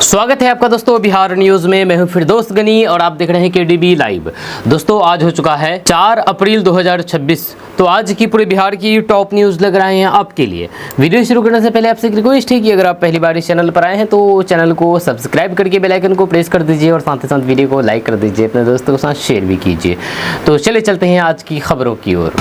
स्वागत है आपका दोस्तों बिहार न्यूज में। मैं हूं फिरदौस गनी और आप देख रहे हैं केडीबी लाइव। दोस्तों आज हो चुका है 4 अप्रैल 2026। तो आज की पूरे बिहार की टॉप न्यूज लग रहे हैं आपके लिए। वीडियो शुरू करने से पहले आपसे रिक्वेस्ट है कि अगर आप पहली बार इस चैनल पर आए हैं तो चैनल को सब्सक्राइब करके बेल आइकन को प्रेस कर दीजिए और साथ ही साथ वीडियो को लाइक कर दीजिए, अपने दोस्तों के साथ शेयर भी कीजिए। तो चलिए चलते हैं आज की खबरों की ओर।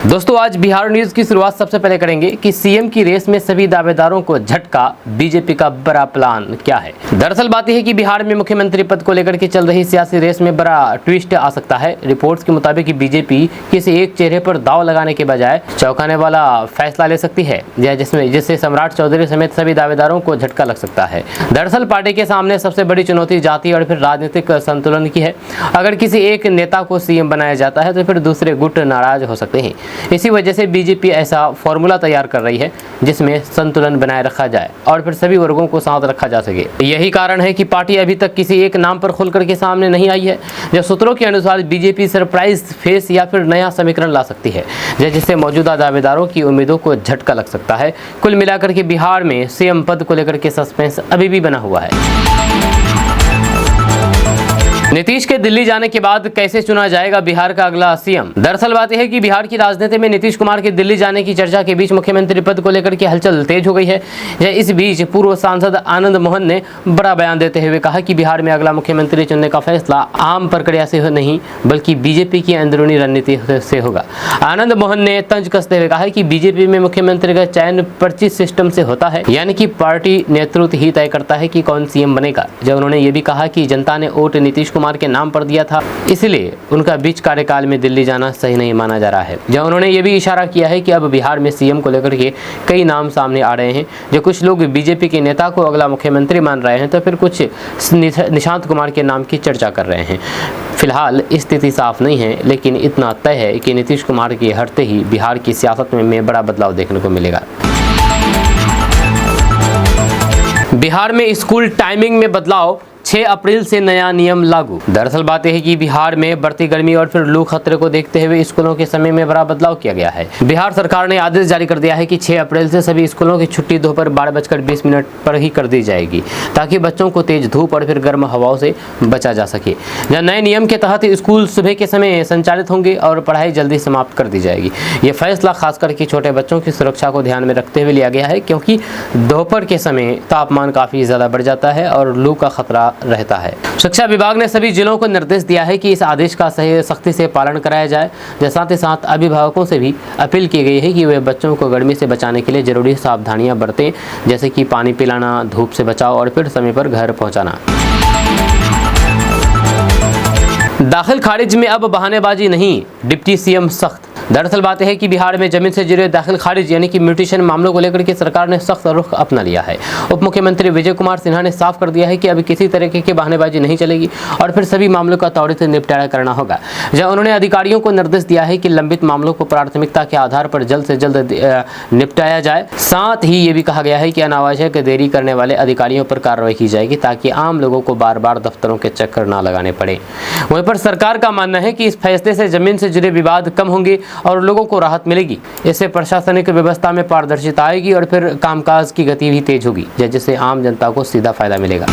दोस्तों आज बिहार न्यूज की शुरुआत सबसे पहले करेंगे कि सीएम की रेस में सभी दावेदारों को झटका, बीजेपी का बड़ा प्लान क्या है। दरअसल बात यह है कि बिहार में मुख्यमंत्री पद को लेकर के चल रही सियासी रेस में बड़ा ट्विस्ट आ सकता है। रिपोर्ट्स के मुताबिक बीजेपी किसी एक चेहरे पर दाव लगाने के बजाय चौंकाने वाला फैसला ले सकती है, जिससे सम्राट चौधरी समेत सभी दावेदारों को झटका लग सकता है। दरअसल पार्टी के सामने सबसे बड़ी चुनौती जाति और फिर राजनीतिक संतुलन की है। अगर किसी एक नेता को सीएम बनाया जाता है तो फिर दूसरे गुट नाराज हो सकते हैं। इसी वजह से बीजेपी ऐसा फॉर्मूला तैयार कर रही है जिसमें संतुलन बनाए रखा जाए और फिर सभी वर्गों को साथ रखा जा सके। यही कारण है कि पार्टी अभी तक किसी एक नाम पर खुलकर के सामने नहीं आई है। जब सूत्रों के अनुसार बीजेपी सरप्राइज फेस या फिर नया समीकरण ला सकती है, जिससे मौजूदा दावेदारों की उम्मीदों को झटका लग सकता है। कुल मिलाकर के बिहार में सीएम पद को लेकर के सस्पेंस अभी भी बना हुआ है। नीतीश के दिल्ली जाने के बाद कैसे चुना जाएगा बिहार का अगला सीएम। दरअसल बात यह है कि बिहार की राजनीति में नीतीश कुमार के दिल्ली जाने की चर्चा के बीच मुख्यमंत्री पद को लेकर के हलचल तेज हो गई है। इस बीच पूर्व सांसद आनंद मोहन ने बड़ा बयान देते हुए कहा कि बिहार में अगला मुख्यमंत्री चुनने का फैसला आम प्रक्रिया से नहीं बल्कि बीजेपी की अंदरूनी रणनीति से होगा। आनंद मोहन ने तंज कसते हुए कहा कि बीजेपी में मुख्यमंत्री का चयन पर्ची सिस्टम से होता है, यानी कि पार्टी नेतृत्व ही तय करता है कि कौन सीएम बनेगा। जब उन्होंने ये भी कहा कि जनता ने वोट नीतीश कुमार के नाम पर दिया था, इसलिए उनका बीच कार्यकाल में दिल्ली जाना सही नहीं माना जा रहा है। जब उन्होंने ये भी इशारा किया है कि अब बिहार में सीएम को लेकर के कई नाम सामने आ रहे हैं। जो कुछ लोग बीजेपी के नेता को अगला मुख्यमंत्री मान रहे हैं तो फिर कुछ निशांत कुमार के नाम की चर्चा कर रहे हैं। फिलहाल स्थिति साफ नहीं है, लेकिन इतना तय है कि नीतीश कुमार के हटते ही बिहार की सियासत में बड़ा बदलाव देखने को मिलेगा। बिहार में स्कूल टाइमिंग में बदलाव, 6 अप्रैल से नया नियम लागू। दरअसल बात यह है कि बिहार में बढ़ती गर्मी और फिर लू खतरे को देखते हुए स्कूलों के समय में बड़ा बदलाव किया गया है। बिहार सरकार ने आदेश जारी कर दिया है कि 6 अप्रैल से सभी स्कूलों की छुट्टी दोपहर 12:20 पर ही कर दी जाएगी, ताकि बच्चों को तेज धूप और फिर गर्म हवाओं से बचा जा सके। जहाँ नए नियम के तहत स्कूल सुबह के समय संचालित होंगे और पढ़ाई जल्दी समाप्त कर दी जाएगी। ये फैसला खास करके छोटे बच्चों की सुरक्षा को ध्यान में रखते हुए लिया गया है, क्योंकि दोपहर के समय तापमान काफी ज्यादा बढ़ जाता है और लू का खतरा रहता है। शिक्षा विभाग ने सभी जिलों को निर्देश दिया है कि इस आदेश का सख्ती से पालन कराया जाए। साथ ही साथ अभिभावकों से भी अपील की गई है कि वे बच्चों को गर्मी से बचाने के लिए जरूरी सावधानियां बरतें, जैसे कि पानी पिलाना, धूप से बचाव और फिर समय पर घर पहुंचाना। दाखिल खारिज में अब बहानेबाजी नहीं, डिप्टी सीएम सख्त। दरअसल बात यह है कि बिहार में जमीन से जुड़े दाखिल खारिज यानी कि म्यूटेशन मामलों को लेकर के सरकार ने सख्त रुख अपना लिया है। उप मुख्यमंत्री विजय कुमार सिन्हा ने साफ कर दिया है कि अब किसी तरीके की बहानेबाजी नहीं चलेगी और फिर सभी मामलों का त्वरित निपटारा करना होगा। जहां उन्होंने अधिकारियों को निर्देश दिया है कि लंबित मामलों को प्राथमिकता के आधार पर जल्द से जल्द निपटाया जाए। साथ ही ये भी कहा गया है कि अनावश्यक देरी करने वाले अधिकारियों पर कार्रवाई की जाएगी, ताकि आम लोगों को बार बार दफ्तरों के चक्कर न लगाने पड़े। वहीं पर सरकार का मानना है कि इस फैसले से जमीन से जुड़े विवाद कम होंगे और लोगों को राहत मिलेगी। इससे प्रशासनिक व्यवस्था में पारदर्शिता आएगी और फिर कामकाज की गति भी तेज होगी, जिससे आम जनता को सीधा फायदा मिलेगा।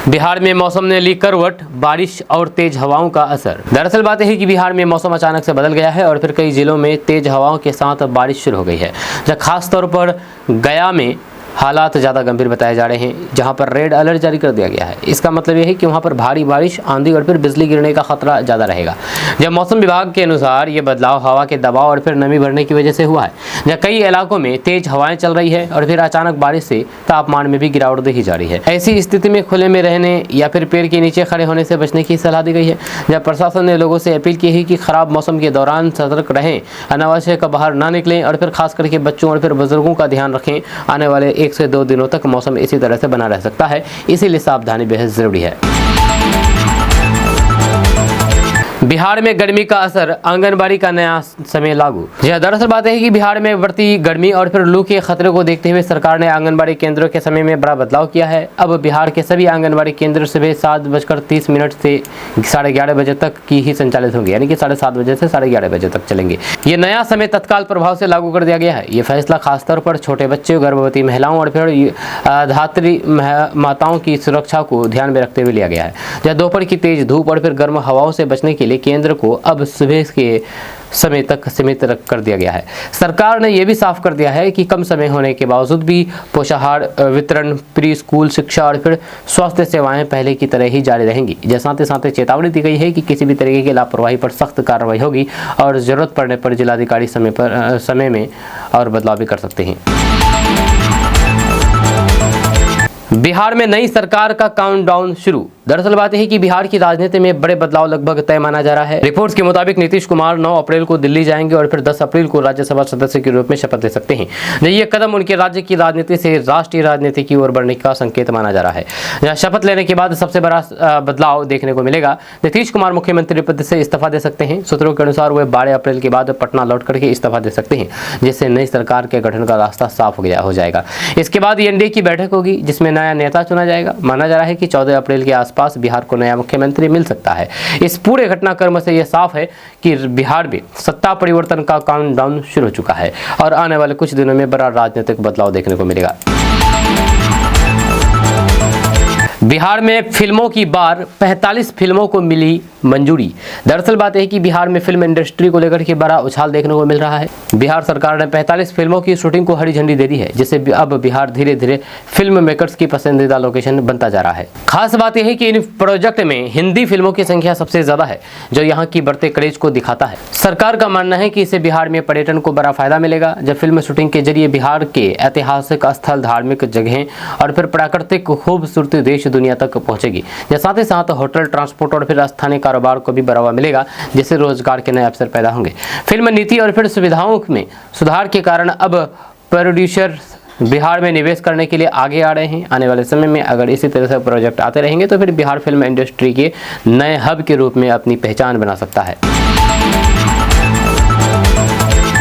बिहार में मौसम ने ली करवट, बारिश और तेज हवाओं का असर। दरअसल बात यह है कि बिहार में मौसम अचानक से बदल गया है और फिर कई जिलों में तेज हवाओं के साथ बारिश शुरू हो गई है। जहाँ खास तौर पर गया में हालात ज़्यादा गंभीर बताए जा रहे हैं, जहां पर रेड अलर्ट जारी कर दिया गया है। इसका मतलब यह है कि वहां पर भारी बारिश, आंधी और फिर बिजली गिरने का खतरा ज़्यादा रहेगा। जब मौसम विभाग के अनुसार ये बदलाव हवा के दबाव और फिर नमी बढ़ने की वजह से हुआ है। जहाँ कई इलाकों में तेज हवाएं चल रही है और फिर अचानक बारिश से तापमान में भी गिरावट देखी जा रही है। ऐसी स्थिति में खुले में रहने या फिर पेड़ के नीचे खड़े होने से बचने की सलाह दी गई है। जब प्रशासन ने लोगों से अपील की है कि खराब मौसम के दौरान सतर्क रहें, अनावश्यक बाहर ना निकलें और फिर खास करके बच्चों और फिर बुजुर्गों का ध्यान रखें। आने वाले 1 से 2 दिनों तक मौसम इसी तरह से बना रह सकता है, इसीलिए सावधानी बेहद जरूरी है। बिहार में गर्मी का असर, आंगनबाड़ी का नया समय लागू। जी दरअसल बात है कि बिहार में बढ़ती गर्मी और फिर लू के खतरे को देखते हुए सरकार ने आंगनबाड़ी केंद्रों के समय में बड़ा बदलाव किया है। अब बिहार के सभी आंगनबाड़ी केंद्र सुबह 7:30 से 11:30 बजे तक की ही संचालित होंगे, यानी कि 7:30 बजे से 11:30 बजे तक चलेंगे। ये नया समय तत्काल प्रभाव से लागू कर दिया गया है। ये फैसला खासतौर पर छोटे बच्चे, गर्भवती महिलाओं और फिर धात्री माताओं की सुरक्षा को ध्यान में रखते हुए लिया गया है। जहाँ दोपहर की तेज धूप और फिर गर्म हवाओं से बचने के लिए केंद्र को अब सुबह के समय तक सीमित कर दिया गया है। सरकार ने यह भी साफ कर दिया है कि कम समय होने के बावजूद भी पोषाहार वितरण, प्री स्कूल शिक्षा और फिर स्वास्थ्य सेवाएं पहले की तरह ही जारी रहेंगी। साथ ही साथ चेतावनी दी गई है कि किसी भी तरीके की लापरवाही पर सख्त कार्रवाई होगी और जरूरत पड़ने पर जिलाधिकारी समय में और बदलाव भी कर सकते हैं। बिहार में नई सरकार का काउंटडाउन शुरू। दरअसल बात है कि बिहार की राजनीति में बड़े बदलाव लगभग तय माना जा रहा है। रिपोर्ट्स के मुताबिक नीतीश कुमार 9 अप्रैल को दिल्ली जाएंगे और फिर 10 अप्रैल को राज्यसभा सदस्य के रूप में शपथ ले सकते हैं। ये कदम उनके राज्य की राजनीति से राष्ट्रीय राजनीति की ओर बढ़ने का संकेत माना जा रहा है। यहाँ शपथ लेने के बाद सबसे बड़ा बदलाव देखने को मिलेगा। नीतीश कुमार मुख्यमंत्री पद से इस्तीफा दे सकते हैं। सूत्रों के अनुसार वे 12 अप्रैल के बाद पटना लौट करके इस्तीफा दे सकते हैं, जिससे नई सरकार के गठन का रास्ता साफ हो जाएगा। इसके बाद एनडीए की बैठक होगी, जिसमें नया नेता चुना जाएगा। माना जा रहा है कि 14 अप्रैल के आसपास बिहार को नया मुख्यमंत्री मिल सकता है। इस पूरे घटनाक्रम से यह साफ है कि बिहार में सत्ता परिवर्तन का काउंटडाउन शुरू हो चुका है और आने वाले कुछ दिनों में बड़ा राजनीतिक बदलाव देखने को मिलेगा। बिहार में फिल्मों की बार, 45 फिल्मों को मिली मंजूरी। दरअसल बात है कि बिहार में फिल्म इंडस्ट्री को लेकर के बड़ा उछाल देखने को मिल रहा है। बिहार सरकार ने 45 फिल्मों की शूटिंग को हरी झंडी दे दी है, जिससे अब बिहार धीरे धीरे फिल्म मेकर्स की पसंदीदा लोकेशन बनता जा रहा है। खास बात यह है कि इन प्रोजेक्ट में हिंदी फिल्मों की संख्या सबसे ज्यादा है, जो यहाँ की बढ़ते क्रेज को दिखाता है। सरकार का मानना है कि इससे बिहार में पर्यटन को बड़ा फायदा मिलेगा, जब फिल्म शूटिंग के जरिए बिहार के ऐतिहासिक स्थल, धार्मिक जगहें और फिर प्राकृतिक खूबसूरती देश दुनिया तक पहुंचेगी। साथ ही साथ होटल, ट्रांसपोर्ट और फिर स्थानीय कारोबार को भी बढ़ावा मिलेगा, जिससे रोजगार के नए अवसर पैदा होंगे। फिल्म नीति और फिर सुविधाओं में सुधार के कारण अब प्रोड्यूसर बिहार में निवेश करने के लिए आगे आ रहे हैं। आने वाले समय में अगर इसी तरह से प्रोजेक्ट आते रहेंगे तो फिर बिहार फिल्म इंडस्ट्री के नए हब के रूप में अपनी पहचान बना सकता है।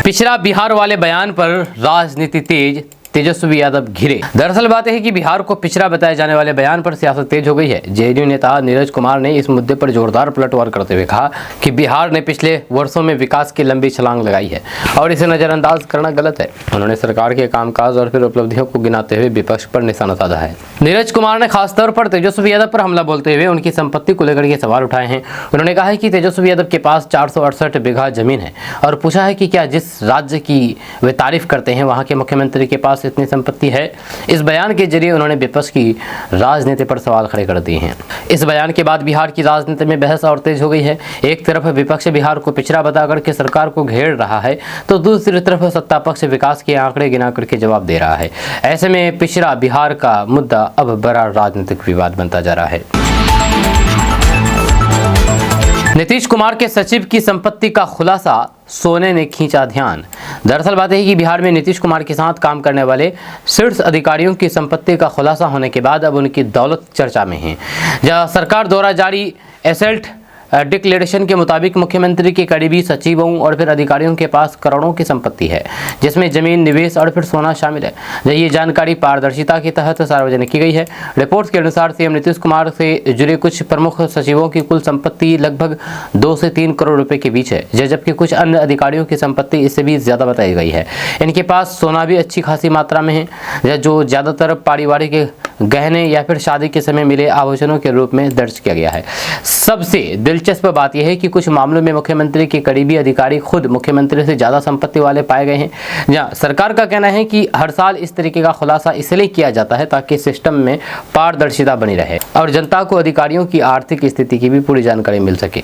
पिछड़ा बिहार वाले बयान पर राजनीति तेज, तेजस्वी यादव घिरे। दरअसल बात है कि बिहार को पिछड़ा बताए जाने वाले बयान पर सियासत तेज हो गई है। जेडीयू नेता नीरज कुमार ने इस मुद्दे पर जोरदार पलटवार करते हुए कहा कि बिहार ने पिछले वर्षों में विकास की लंबी छलांग लगाई है और इसे नजरअंदाज करना गलत है। उन्होंने सरकार के कामकाज और फिर उपलब्धियों को गिनाते हुए विपक्ष पर निशाना साधा है। नीरज कुमार ने खासतौर पर तेजस्वी यादव पर हमला बोलते हुए उनकी संपत्ति को लेकर के सवाल उठाए हैं। उन्होंने कहा है कि तेजस्वी यादव के पास 468 बीघा जमीन है और पूछा है कि क्या जिस राज्य की वे तारीफ करते हैं वहां के मुख्यमंत्री के पास इतनी संपत्ति है। इस बयान के जरिए उन्होंने विपक्ष की राजनीति पर सवाल खड़े कर दिए हैं। इस बयान के बाद बिहार की राजनीति में बहस और तेज हो गई है। एक तरफ विपक्ष बिहार को पिछड़ा बता करके सरकार को घेर रहा है, तो दूसरी तरफ सत्ता पक्ष विकास के आंकड़े गिना करके जवाब दे रहा है। ऐसे में पिछड़ा बिहार का मुद्दा अब बड़ा राजनीतिक विवाद बनता जा रहा है। नीतीश कुमार के सचिव की संपत्ति का खुलासा, सोने ने खींचा ध्यान। दरअसल बात है कि बिहार में नीतीश कुमार के साथ काम करने वाले शीर्ष अधिकारियों की संपत्ति का खुलासा होने के बाद अब उनकी दौलत चर्चा में है। जहां सरकार द्वारा जारी एसेट डिक्लेरेशन के मुताबिक मुख्यमंत्री के करीबी सचिवों और फिर अधिकारियों के पास करोड़ों की संपत्ति है, जिसमें जमीन, निवेश और फिर सोना शामिल है। ये जानकारी पारदर्शिता के तहत सार्वजनिक की गई है। रिपोर्ट्स के अनुसार सीएम नीतीश कुमार से जुड़े कुछ प्रमुख सचिवों की कुल संपत्ति लगभग 2 से 3 करोड़ रुपए के बीच है, जबकि कुछ अन्य अधिकारियों की संपत्ति इससे भी ज्यादा बताई गई है। इनके पास सोना भी अच्छी खासी मात्रा में है, जो ज्यादातर पारिवारिक गहने या फिर शादी के समय मिले आभूषणों के रूप में दर्ज किया गया है। सबसे दिलचस्प बात यह है कि कुछ मामलों में मुख्यमंत्री के करीबी अधिकारी खुद मुख्यमंत्री से ज्यादा संपत्ति वाले पाए गए हैं। जहां सरकार का कहना है कि हर साल इस तरीके का खुलासा इसलिए किया जाता है ताकि सिस्टम में पारदर्शिता बनी रहे और जनता को अधिकारियों की आर्थिक स्थिति की भी पूरी जानकारी मिल सके।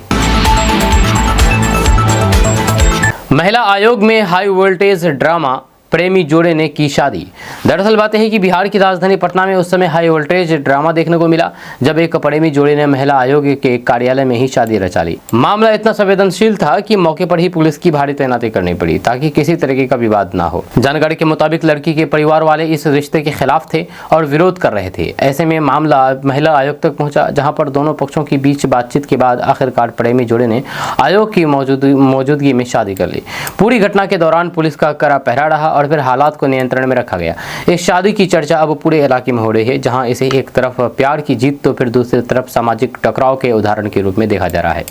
महिला आयोग में हाई वोल्टेज ड्रामा, प्रेमी जोड़े ने की शादी। दरअसल बात है कि बिहार की राजधानी पटना में उस समय हाई वोल्टेज ड्रामा देखने को मिला जब एक प्रेमी जोड़े ने महिला आयोग के कार्यालय में ही शादी रचा ली। मामला इतना संवेदनशील था कि मौके पर ही पुलिस की भारी तैनाती करनी पड़ी ताकि किसी तरीके का विवाद ना हो। जानकारी के मुताबिक लड़की के परिवार वाले इस रिश्ते के खिलाफ थे और विरोध कर रहे थे। ऐसे में मामला महिला आयोग तक पहुंचा, जहां पर दोनों पक्षों के बीच बातचीत के बाद आखिरकार प्रेमी जोड़े ने आयोग की मौजूदगी में शादी कर ली। पूरी घटना के दौरान पुलिस का कड़ा पहरा रहा और फिर हालात को नियंत्रण में रखा गया। इस शादी की चर्चा अब पूरे इलाके में हो रही है, जहां इसे एक तरफ प्यार की जीत तो फिर दूसरी तरफ सामाजिक टकराव के उदाहरण के रूप में देखा जा रहा है।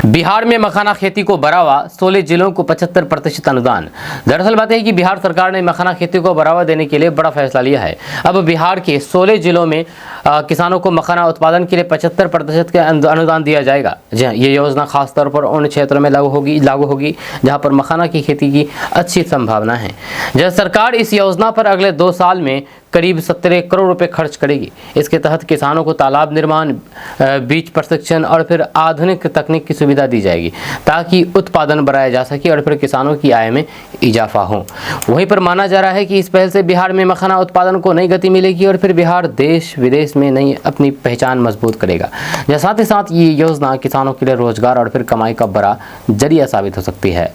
बिहार में मखाना खेती को बढ़ावा, 16 जिलों को 75% अनुदान। दरअसल बात है कि बिहार सरकार ने मखाना खेती को बढ़ावा देने के लिए बड़ा फैसला लिया है। अब बिहार के 16 जिलों में किसानों को मखाना उत्पादन के लिए 75% का अनुदान दिया जाएगा। जी हाँ, ये योजना खासतौर पर उन क्षेत्रों में लागू होगी जहां पर मखाना की खेती की अच्छी संभावना है। जब सरकार इस योजना पर अगले 2 साल में करीब 17 करोड़ रुपए खर्च करेगी। इसके तहत किसानों को तालाब निर्माण, बीज प्रशिक्षण और फिर आधुनिक तकनीक की सुविधा दी जाएगी ताकि उत्पादन बढ़ाया जा सके और फिर किसानों की आय में इजाफा हो। वहीं पर माना जा रहा है कि इस पहल से बिहार में मखाना उत्पादन को नई गति मिलेगी और फिर बिहार देश विदेश में नई अपनी पहचान मजबूत करेगा। साथ ही साथ ये योजना किसानों के लिए रोजगार और फिर कमाई का बड़ा जरिया साबित हो सकती है।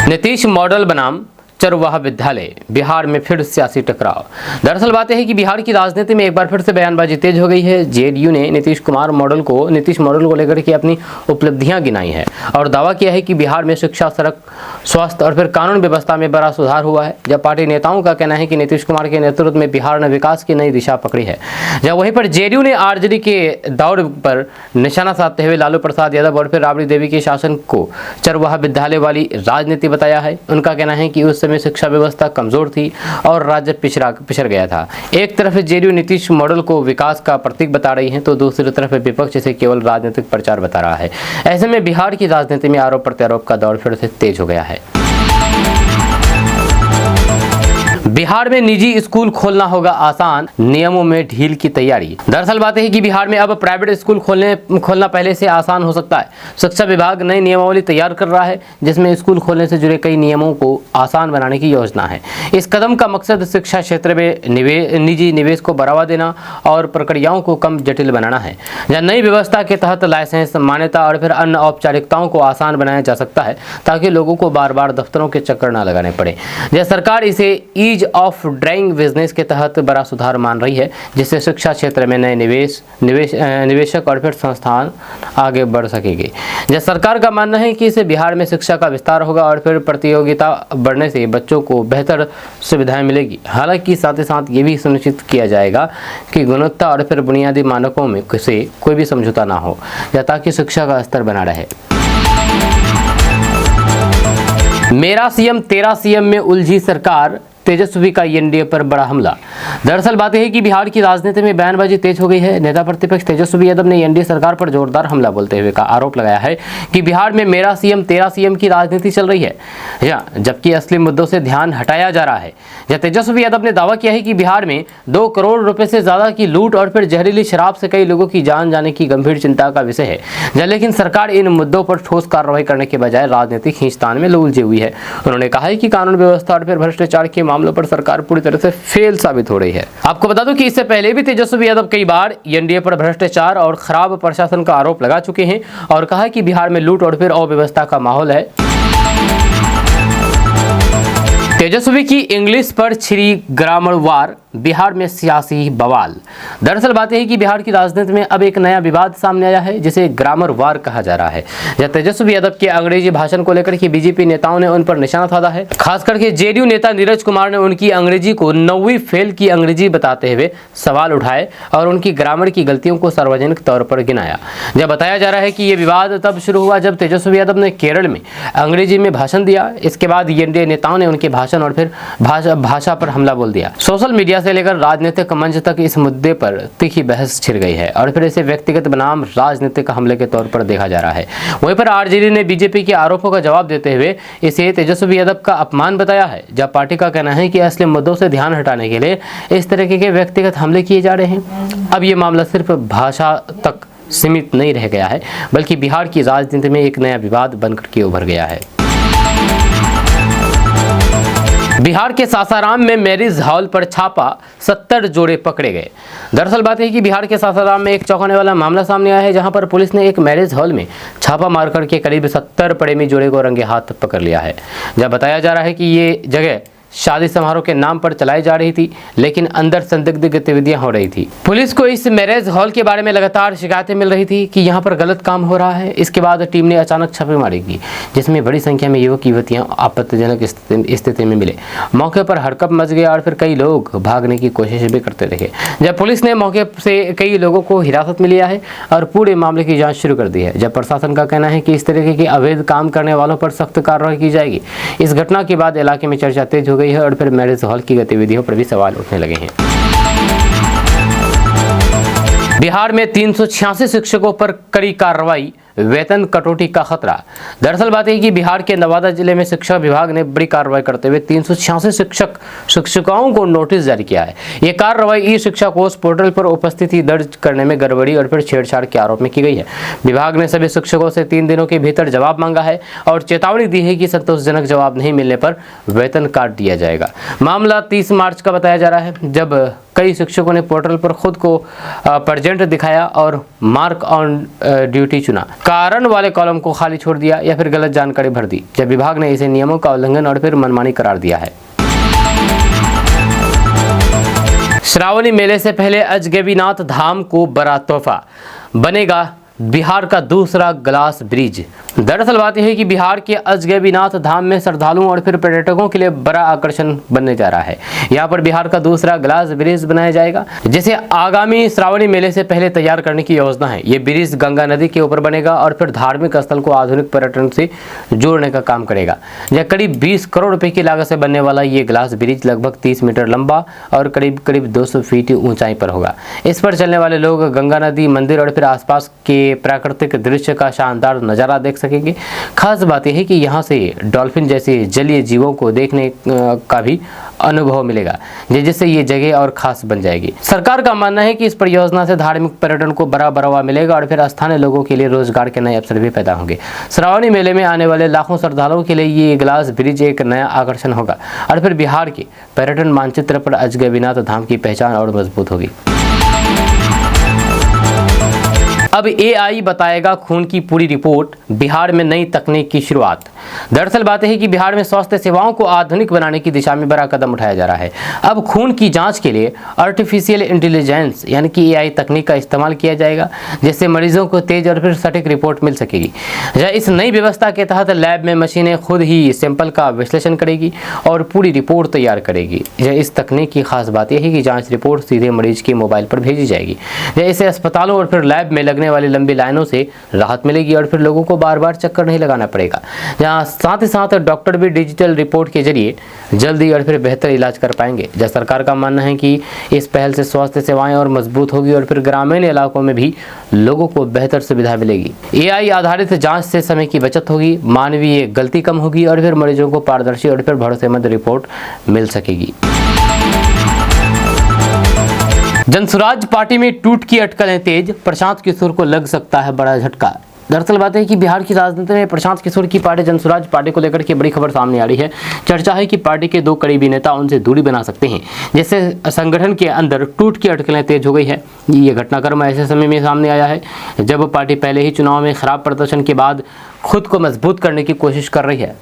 नीतीश मॉडल बनाम चरवाहा विद्यालय, बिहार में फिर सियासी टकराव। दरअसल बात है कि बिहार की राजनीति में एक बार फिर से बयानबाजी तेज हो गई है। जेडीयू ने नीतीश मॉडल को लेकर के अपनी उपलब्धियां गिनाई है और दावा किया है कि बिहार में शिक्षा, सड़क, स्वास्थ्य और फिर कानून व्यवस्था में बड़ा सुधार हुआ है। जब पार्टी नेताओं का कहना है कि नीतीश कुमार के नेतृत्व में बिहार ने विकास की नई दिशा पकड़ी है। जब वहीं पर जेडीयू ने आरजेडी के दौर पर निशाना साधते हुए लालू प्रसाद यादव और फिर राबड़ी देवी के शासन को चरवाहा विद्यालय वाली राजनीति बताया है। उनका कहना है कि उस में शिक्षा व्यवस्था कमजोर थी और राज्य पिछड़ गया था। एक तरफ जेडीयू नीतीश मॉडल को विकास का प्रतीक बता रही है तो दूसरी तरफ विपक्ष इसे केवल राजनीतिक प्रचार बता रहा है। ऐसे में बिहार की राजनीति में आरोप प्रत्यारोप का दौर फिर से तेज हो गया है। बिहार में निजी स्कूल खोलना होगा आसान, नियमों में ढील की तैयारी। दरअसल बात है कि बिहार में अब प्राइवेट स्कूल खोलना पहले से आसान हो सकता है। शिक्षा विभाग नई नियमावली तैयार कर रहा है जिसमें स्कूल खोलने से जुड़े कई नियमों को आसान बनाने की योजना है। इस कदम का मकसद शिक्षा क्षेत्र में निजी निवेश को बढ़ावा देना और प्रक्रियाओं को कम जटिल बनाना है। जहाँ नई व्यवस्था के तहत लाइसेंस, मान्यता और फिर अन्य औपचारिकताओं को आसान बनाया जा सकता है ताकि लोगों को बार बार दफ्तरों के चक्कर न लगाने पड़े। जब सरकार इसे ईज ऑफ डूइंग बिजनेस के तहत बड़ा सुधार मान रही है जिससे शिक्षा क्षेत्र में नए निवेशक और फिर संस्थान आगे बढ़ सकेंगे। जब सरकार का मानना है कि इससे बिहार में शिक्षा का विस्तार होगा और फिर प्रतियोगिता बढ़ने से बच्चों को बेहतर सुविधाएं मिलेगी। हालांकि साथ ही साथ ये भी सुनिश्चित किया जाएगा कि गुणवत्ता और फिर बुनियादी मानकों में से कोई भी समझौता ना हो ताकि शिक्षा का स्तर बना रहे। मेरा सीएम तेरा सीएम में उलझी सरकार, तेजस्वी का एनडीए पर बड़ा हमला। दरअसल बात यह है कि बिहार की राजनीति में बयानबाजी तेज हो गई है। नेता प्रतिपक्ष तेजस्वी यादव ने एनडीए सरकार पर जोरदार हमला बोलते हुए का आरोप लगाया है कि बिहार में मेरा सीएम तेरा सीएम की राजनीति चल रही है, जबकि असली मुद्दों से ध्यान हटाया जा रहा है। तेजस्वी यादव ने दावा किया है कि बिहार में 2 करोड़ रुपए से ज्यादा की लूट और फिर जहरीली शराब से कई लोगों की जान जाने की गंभीर चिंता का विषय है, लेकिन सरकार इन मुद्दों पर ठोस कार्रवाई करने के बजाय राजनीतिक खींचतान में उलझी हुई है। उन्होंने कहा है कि कानून व्यवस्था और फिर भ्रष्टाचार के मामलों पर सरकार पूरी तरह से फेल साबित हो रही है। आपको बता दूं कि इससे पहले भी तेजस्वी यादव कई बार एनडीए पर भ्रष्टाचार और खराब प्रशासन का आरोप लगा चुके हैं और कहा कि बिहार में लूट और फिर अव्यवस्था का माहौल है। तेजस्वी की इंग्लिश पर छिड़ी ग्रामर वार, बिहार में सियासी बवाल। दरअसल बात यह है कि बिहार की राजनीति में अब एक नया विवाद सामने आया है जिसे ग्रामर वार कहा जा रहा है। जब तेजस्वी यादव के अंग्रेजी भाषण को लेकर के बीजेपी नेताओं ने उन पर निशाना साधा है। खास करके जेडीयू नेता नीरज कुमार ने उनकी अंग्रेजी को 9वीं फेल की अंग्रेजी बताते हुए सवाल उठाए और उनकी ग्रामर की गलतियों को सार्वजनिक तौर पर गिनाया। जब बताया जा रहा है कि यह विवाद तब शुरू हुआ जब तेजस्वी यादव ने केरल में अंग्रेजी में भाषण दिया। इसके बाद एनडीए नेताओं ने उनके भाषण और फिर भाषा पर हमला बोल दिया। सोशल मीडिया से लेकर राजनीतिक मंच तक इस मुद्दे पर तीखी बहस छिड़ गई है और फिर इसे व्यक्तिगत बनाम राजनीतिक हमले के तौर पर देखा जा रहा है। वहीं पर आरजेडी ने बीजेपी के आरोपों का जवाब देते हुए इसे तेजस्वी यादव का अपमान बताया है। जब पार्टी का कहना है कि असली मुद्दों से ध्यान हटाने के लिए इस तरह के व्यक्तिगत हमले किए जा रहे हैं। अब ये मामला सिर्फ भाषा तक सीमित नहीं रह गया है, बल्कि बिहार की राजनीति में एक नया विवाद बनकर के उभर गया है। बिहार के सासाराम में मैरिज हॉल पर छापा, 70 जोड़े पकड़े गए। दरअसल बात है कि बिहार के सासाराम में एक चौंकाने वाला मामला सामने आया है, जहां पर पुलिस ने एक मैरिज हॉल में छापा मार करके करीब 70 प्रेमी जोड़े को रंगे हाथ पकड़ लिया है। जब बताया जा रहा है कि ये जगह शादी समारोह के नाम पर चलाई जा रही थी, लेकिन अंदर संदिग्ध गतिविधियां हो रही थी। पुलिस को इस मैरिज हॉल के बारे में लगातार शिकायतें मिल रही थी कि यहां पर गलत काम हो रहा है। इसके बाद टीम ने अचानक छापेमारी की, जिसमें बड़ी संख्या में युवक युवतियां आपत्तिजनक स्थिति में मिले। मौके पर हड़कंप मच गया और फिर कई लोग भागने की कोशिश भी करते रहे। जब पुलिस ने मौके से कई लोगों को हिरासत में लिया है और पूरे मामले की जाँच शुरू कर दी है। जब प्रशासन का कहना है कि इस तरीके के अवैध काम करने वालों पर सख्त कार्रवाई की जाएगी। इस घटना के बाद इलाके में चर्चा तेज हो गई है और फिर मैरिज हॉल की गतिविधियों पर भी सवाल उठने लगे हैं। बिहार में 386 शिक्षकों पर कड़ी कार्रवाई, वेतन कटौती का खतरा। दरअसल बात है कि बिहार के नवादा जिले में शिक्षा विभाग ने बड़ी कार्रवाई करते हुए 386 शिक्षिकाओं को नोटिस जारी किया है। ये कार्रवाई ई शिक्षा कोष पोर्टल पर उपस्थिति दर्ज करने में गड़बड़ी और फिर छेड़छाड़ के आरोप में की गई है। विभाग ने सभी शिक्षकों से 3 दिनों के भीतर जवाब मांगा है और चेतावनी दी है कि संतोषजनक जवाब नहीं मिलने पर वेतन काट दिया जाएगा। मामला 30 मार्च का बताया जा रहा है, जब कई शिक्षकों ने पोर्टल पर खुद को प्रेजेंट दिखाया और मार्क ऑन ड्यूटी चुना, कारण वाले कॉलम को खाली छोड़ दिया या फिर गलत जानकारी भर दी। जब विभाग ने इसे नियमों का उल्लंघन और फिर मनमानी करार दिया है। श्रावणी मेले से पहले अजगैबीनाथ धाम को बड़ा तोहफा, बनेगा बिहार का दूसरा ग्लास ब्रिज। दरअसल बात यह है कि बिहार के अजगैबीनाथ धाम में श्रद्धालुओं और फिर पर्यटकों के लिए बड़ा आकर्षण बनने जा रहा है। यहाँ पर बिहार का दूसरा ग्लास ब्रिज बनाया जाएगा, जिसे आगामी श्रावणी मेले से पहले तैयार करने की योजना है। ये ब्रिज गंगा नदी के ऊपर बनेगा और फिर धार्मिक स्थल को आधुनिक पर्यटन से जोड़ने का काम करेगा। यह करीब 20 करोड़ रुपए की लागत से बनने वाला ये ग्लास ब्रिज लगभग 30 मीटर लंबा और करीब 200 फीट ऊंचाई पर होगा। इस पर चलने वाले लोग गंगा नदी, मंदिर और फिर आसपास के प्राकृतिक दृश्य का शानदार नजारा देख सकेंगे। खास बात यह है कि यहाँ से डॉल्फिन जैसे जलीय जीवों को देखने का भी अनुभव मिलेगा, जिससे ये जगह और खास बन जाएगी। सरकार का मानना है कि इस परियोजना से धार्मिक पर्यटन को बड़ा बढ़ावा मिलेगा और फिर स्थानीय लोगों के लिए रोजगार के नए अवसर भी पैदा होंगे। श्रावणी मेले में आने वाले लाखों श्रद्धालुओं के लिए ये ग्लास ब्रिज एक नया आकर्षण होगा और फिर बिहार के पर्यटन मानचित्र पर अजगैबीनाथ धाम की पहचान और मजबूत होगी। अब AI बताएगा खून की पूरी रिपोर्ट, बिहार में नई तकनीक की शुरुआत। दरअसल बात है कि बिहार में स्वास्थ्य सेवाओं को आधुनिक बनाने की दिशा में बड़ा कदम उठाया जा रहा है। अब खून की जांच के लिए आर्टिफिशियल इंटेलिजेंस यानी कि AI तकनीक का इस्तेमाल किया जाएगा, जिससे मरीजों को तेज और फिर सटीक रिपोर्ट मिल सकेगी। इस नई व्यवस्था के तहत लैब में मशीनें खुद ही सैंपल का विश्लेषण करेगी और पूरी रिपोर्ट तैयार करेगी। इस तकनीक की खास बात यह है कि जाँच रिपोर्ट सीधे मरीज के मोबाइल पर भेजी जाएगी। इससे अस्पतालों और फिर लैब में लगने वाली लंबी लाइनों से राहत मिलेगी और फिर लोगों को बार बार चक्कर नहीं लगाना पड़ेगा। जहां साथ ही साथ डॉक्टर भी डिजिटल रिपोर्ट के जरिए जल्दी और फिर बेहतर इलाज कर पाएंगे। जब सरकार का मानना है कि इस पहल से स्वास्थ्य सेवाएं और मजबूत होगी और फिर ग्रामीण इलाकों में भी लोगों को बेहतर सुविधा मिलेगी। AI आधारित जांच से समय की बचत होगी, मानवीय गलती कम होगी और फिर मरीजों को पारदर्शी और फिर भरोसेमंद रिपोर्ट मिल सकेगी। जनसुराज पार्टी में टूट की अटकलें तेज, प्रशांत किशोर को लग सकता है बड़ा झटका। दरअसल बात है कि बिहार की राजनीति में प्रशांत किशोर की पार्टी जनसुराज पार्टी को लेकर के बड़ी खबर सामने आ रही है। चर्चा है कि पार्टी के 2 करीबी नेता उनसे दूरी बना सकते हैं, जिससे संगठन के अंदर टूट की अटकलें तेज हो गई है। ये घटनाक्रम ऐसे समय में सामने आया है जब पार्टी पहले ही चुनाव में खराब प्रदर्शन के बाद खुद को मजबूत करने की कोशिश कर रही है।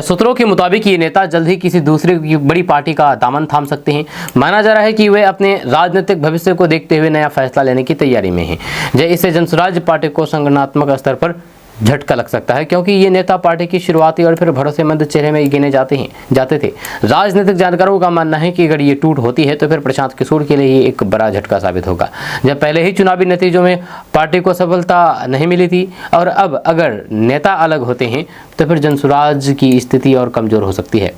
सूत्रों के मुताबिक ये नेता जल्द ही किसी दूसरी बड़ी पार्टी का दामन थाम सकते हैं। माना जा रहा है कि वे अपने राजनीतिक भविष्य को देखते हुए नया फैसला लेने की तैयारी में हैं। इससे जनसुराज पार्टी को संगठनात्मक स्तर पर झटका लग सकता है, क्योंकि ये नेता पार्टी की शुरुआती और फिर भरोसेमंद चेहरे में गिने जाते थे। राजनीतिक जानकारों का मानना है कि अगर ये टूट होती है तो फिर प्रशांत किशोर के लिए ये एक बड़ा झटका साबित होगा। जब पहले ही चुनावी नतीजों में पार्टी को सफलता नहीं मिली थी और अब अगर नेता अलग होते हैं तो फिर जनसुराज की स्थिति और कमजोर हो सकती है।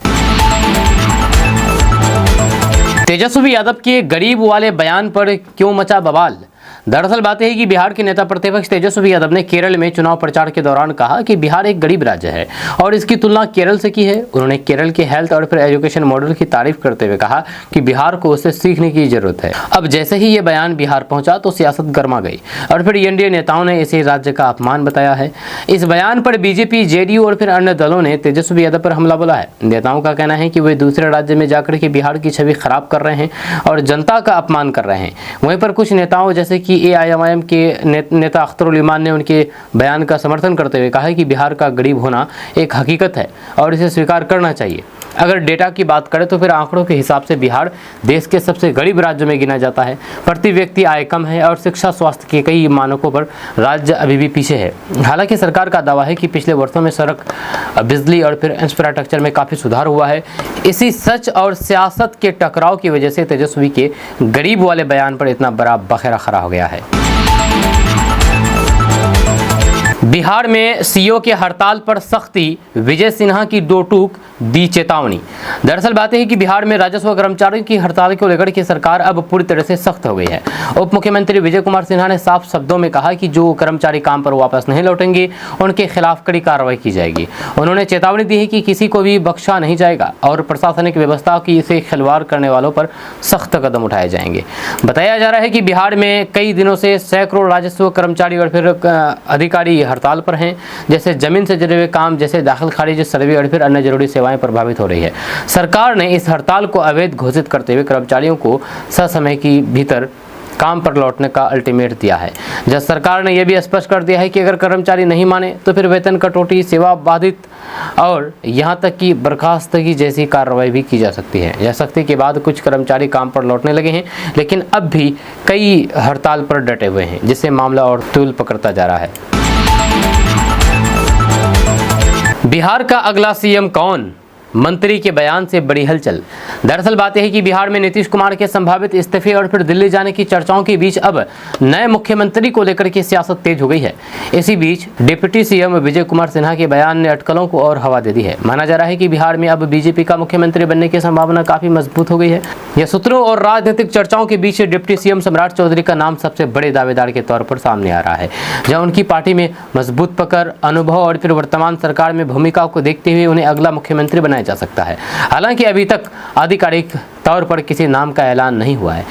तेजस्वी यादव के गरीब वाले बयान पर क्यों मचा बवाल। दरअसल बात यह है कि बिहार के नेता प्रतिपक्ष तेजस्वी यादव ने केरल में चुनाव प्रचार के दौरान कहा कि बिहार एक गरीब राज्य है और इसकी तुलना केरल से की है। उन्होंने केरल के हेल्थ और फिर एजुकेशन मॉडल की तारीफ करते हुए कहा कि बिहार को उससे सीखने की जरूरत है। अब जैसे ही ये बयान बिहार पहुंचा तो सियासत गर्मा गई और फिर एनडीए नेताओं ने इसे राज्य का अपमान बताया है। इस बयान पर बीजेपी, जेडीयू और फिर अन्य दलों ने तेजस्वी यादव पर हमला बोला है। नेताओं का कहना है कि वे दूसरे राज्य में जाकर के बिहार की छवि खराब कर रहे हैं और जनता का अपमान कर रहे हैं। वहीं पर कुछ नेताओं जैसे कि एआईएमआईएम के नेता अख्तरुल इमान ने उनके बयान का समर्थन करते हुए कहा है कि बिहार का गरीब होना एक हकीकत है और इसे स्वीकार करना चाहिए। अगर डेटा की बात करें तो फिर आंकड़ों के हिसाब से बिहार देश के सबसे गरीब राज्यों में गिना जाता है। प्रति व्यक्ति आय कम है और शिक्षा, स्वास्थ्य के कई मानकों पर राज्य अभी भी पीछे है। हालांकि सरकार का दावा है कि पिछले वर्षों में सड़क, बिजली और फिर इंफ्रास्ट्रक्चर में काफ़ी सुधार हुआ है। इसी सच और सियासत के टकराव की वजह से तेजस्वी के गरीब वाले बयान पर इतना बड़ा बखेरा खड़ा हो गया है। बिहार में सीओ के हड़ताल पर सख्ती, विजय सिन्हा की दो टूक दी चेतावनी। दरअसल बात यह है कि बिहार में राजस्व कर्मचारियों की हड़ताल को लेकर के सरकार अब पूरी तरह से सख्त हो गई है। उप मुख्यमंत्री विजय कुमार सिन्हा ने साफ शब्दों में कहा कि जो कर्मचारी काम पर वापस नहीं लौटेंगे उनके खिलाफ कड़ी कार्रवाई की जाएगी। उन्होंने चेतावनी दी है कि किसी को भी बख्शा नहीं जाएगा और प्रशासनिक व्यवस्था की से खिलवाड़ करने वालों पर सख्त कदम उठाए जाएंगे। बताया जा रहा है कि बिहार में कई दिनों से सैकड़ों राजस्व कर्मचारी और फिर अधिकारी हड़ताल पर हैं। जैसे जमीन से जुड़े हुए काम, जैसे दाखिल खारिज, सर्वे और फिर अन्य जरूरी सेवाएं प्रभावित हो रही है। सरकार ने इस हड़ताल को अवैध घोषित करते हुए कर्मचारियों को ससमय के भीतर काम पर लौटने का अल्टीमेट दिया है। जब सरकार ने यह भी स्पष्ट कर दिया है कि अगर कर्मचारी नहीं माने तो फिर वेतन कटौती, सेवा बाधित और यहां तक कि बर्खास्तगी जैसी कार्रवाई भी की जा सकती है। यह सख्ती के बाद कुछ कर्मचारी काम पर लौटने लगे हैं, लेकिन अब भी कई हड़ताल पर डटे हुए हैं, जिससे मामला और तूल पकड़ता जा रहा है। बिहार का अगला सीएम कौन? मंत्री के बयान से बड़ी हलचल। दरअसल बात यह है कि बिहार में नीतीश कुमार के संभावित इस्तीफे और फिर दिल्ली जाने की चर्चाओं के बीच अब नए मुख्यमंत्री को लेकर के सियासत तेज हो गई है। इसी बीच डिप्टी सीएम विजय कुमार सिन्हा के बयान ने अटकलों को और हवा दे दी है। माना जा रहा है कि बिहार में अब बीजेपी का मुख्यमंत्री बनने की संभावना काफी मजबूत हो गई है। यह सूत्रों और राजनीतिक चर्चाओं के बीच डिप्टी सीएम सम्राट चौधरी का नाम सबसे बड़े दावेदार के तौर पर सामने आ रहा है, जहाँ उनकी पार्टी में मजबूत पकड़, अनुभव और फिर वर्तमान सरकार में भूमिका को देखते हुए उन्हें अगला मुख्यमंत्री बनाया जा सकता है। हालांकि अभी तक आधिकारिक तौर पर किसी नाम का ऐलान नहीं हुआ है।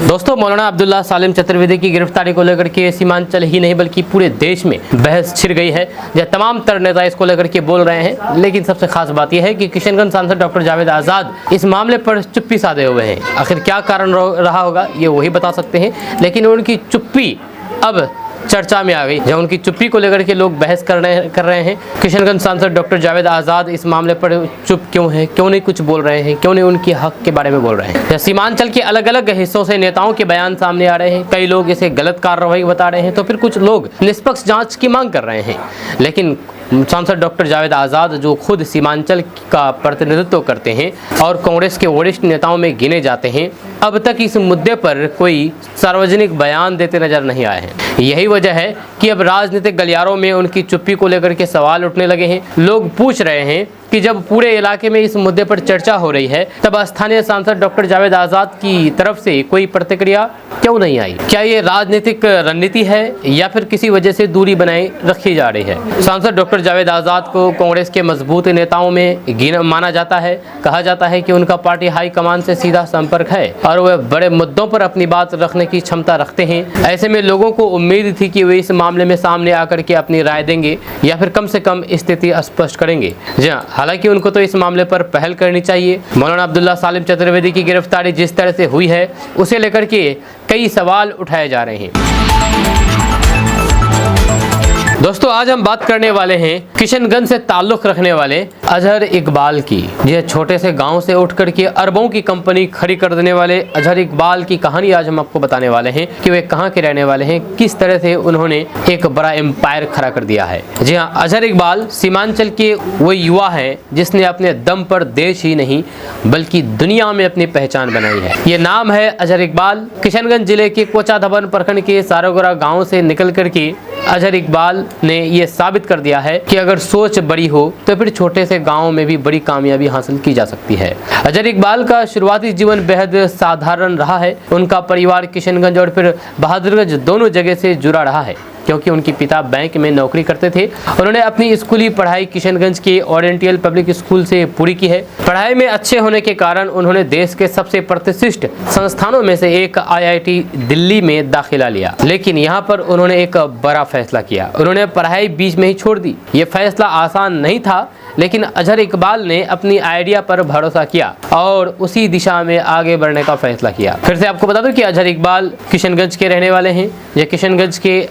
दोस्तों, मौलाना अब्दुल्ला सालिम चतुर्वेदी की गिरफ्तारी को लेकर के सीमांचल ही नहीं बल्कि पूरे देश में बहस छिड़ गई है। यह तमाम तर नेता इसको लेकर के बोल रहे हैं, लेकिन सबसे खास बात यह है कि किशनगंज सांसद डॉक्टर जावेद आज़ाद इस मामले पर चुप्पी साधे हुए हैं। आखिर क्या कारण रहा होगा ये वही बता सकते हैं, लेकिन उनकी चुप्पी अब चर्चा में आ गई। जब उनकी चुप्पी को लेकर के लोग बहस कर रहे हैं। किशनगंज सांसद डॉक्टर जावेद आज़ाद इस मामले पर चुप क्यों है, क्यों नहीं कुछ बोल रहे हैं, क्यों नहीं उनके हक के बारे में बोल रहे हैं। सीमांचल के अलग अलग हिस्सों से नेताओं के बयान सामने आ रहे हैं। कई लोग इसे गलत कार्रवाई बता रहे हैं तो फिर कुछ लोग निष्पक्ष जांच की मांग कर रहे हैं। लेकिन सांसद डॉक्टर जावेद आज़ाद जो खुद सीमांचल का प्रतिनिधित्व करते हैं और कांग्रेस के वरिष्ठ नेताओं में गिने जाते हैं, अब तक इस मुद्दे पर कोई सार्वजनिक बयान देते नजर नहीं आए हैं। यही वजह है कि अब राजनीतिक गलियारों में उनकी चुप्पी को लेकर के सवाल उठने लगे हैं। लोग पूछ रहे हैं कि जब पूरे इलाके में इस मुद्दे पर चर्चा हो रही है तब स्थानीय सांसद डॉक्टर जावेद आज़ाद की तरफ से कोई प्रतिक्रिया क्यों नहीं आई? क्या ये राजनीतिक रणनीति है या फिर किसी वजह से दूरी बनाए रखी जा रही है? सांसद डॉक्टर जावेद आज़ाद को कांग्रेस के मजबूत नेताओं में माना जाता है। कहा जाता है कि उनका पार्टी हाईकमान से सीधा संपर्क है और वह बड़े मुद्दों पर अपनी बात रखने की क्षमता रखते हैं। ऐसे में लोगों को उम्मीद थी कि वे इस मामले में सामने आकर के अपनी राय देंगे या फिर कम से कम स्थिति स्पष्ट करेंगे। जी हाँ, हालांकि उनको तो इस मामले पर पहल करनी चाहिए। मौलाना अब्दुल्ला सालिम चतुर्वेदी की गिरफ्तारी जिस तरह से हुई है उसे लेकर के कई सवाल उठाए जा रहे हैं। दोस्तों, आज हम बात करने वाले हैं किशनगंज से ताल्लुक रखने वाले अजहर इकबाल की। यह छोटे से गांव से उठ करके अरबों की कंपनी खड़ी कर देने वाले अजहर इकबाल की कहानी आज हम आपको बताने वाले हैं कि वे कहां के रहने वाले हैं, किस तरह से उन्होंने एक बड़ा एम्पायर खड़ा कर दिया है। जी हाँ, अजहर इकबाल सीमांचल के वो युवा है जिसने अपने दम पर देश ही नहीं बल्कि दुनिया में अपनी पहचान बनाई है। ये नाम है अजहर इकबाल। किशनगंज जिले के कोचा धवन प्रखंड के सारोगरा गाँव से निकल करके अजहर इकबाल ने ये साबित कर दिया है कि अगर सोच बड़ी हो तो फिर छोटे से गाँव में भी बड़ी कामयाबी हासिल की जा सकती है। अजहर इकबाल का शुरुआती जीवन बेहद साधारण रहा है। उनका परिवार किशनगंज और फिर बहादुरगंज दोनों जगह से जुड़ा रहा है, क्योंकि उनके पिता बैंक में नौकरी करते थे। उन्होंने अपनी स्कूली पढ़ाई किशनगंज के ओरिएंटल पब्लिक स्कूल से पूरी की है। पढ़ाई में अच्छे होने के कारण उन्होंने देश के सबसे प्रतिष्ठित संस्थानों में से एक IIT दिल्ली में दाखिला लिया, लेकिन यहाँ पर उन्होंने एक बड़ा फैसला किया। उन्होंने पढ़ाई बीच में ही छोड़ दी। ये फैसला आसान नहीं था, लेकिन अजहर इकबाल ने अपनी आइडिया पर भरोसा किया और उसी दिशा में आगे बढ़ने का फैसला किया। फिर से आपको बता दूं कि अजहर इकबाल किशनगंज के रहने वाले हैं। ये किशनगंज के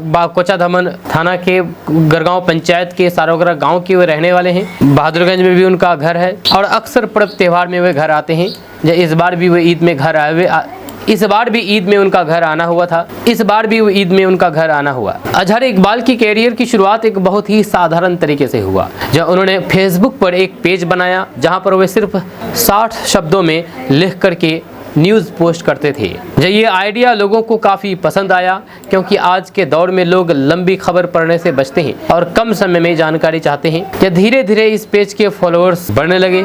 कोचाधामन थाना के गरगांव पंचायत के सारोगरा गांव के वे रहने वाले हैं। बहादुरगंज में भी उनका घर है और अक्सर पर्व त्यौहार में वे घर आते हैं। इस बार भी वे ईद में घर आए हुए इस बार भी ईद में उनका घर आना हुआ। अजहर इकबाल की कैरियर की शुरुआत एक बहुत ही साधारण तरीके से हुआ, जब उन्होंने फेसबुक पर एक पेज बनाया जहां पर वे सिर्फ 60 शब्दों में लिख करके न्यूज़ पोस्ट करते थे। जब ये आइडिया लोगों को काफ़ी पसंद आया, क्योंकि आज के दौर में लोग लंबी खबर पढ़ने से बचते हैं और कम समय में जानकारी चाहते हैं। या धीरे धीरे इस पेज के फॉलोअर्स बढ़ने लगे।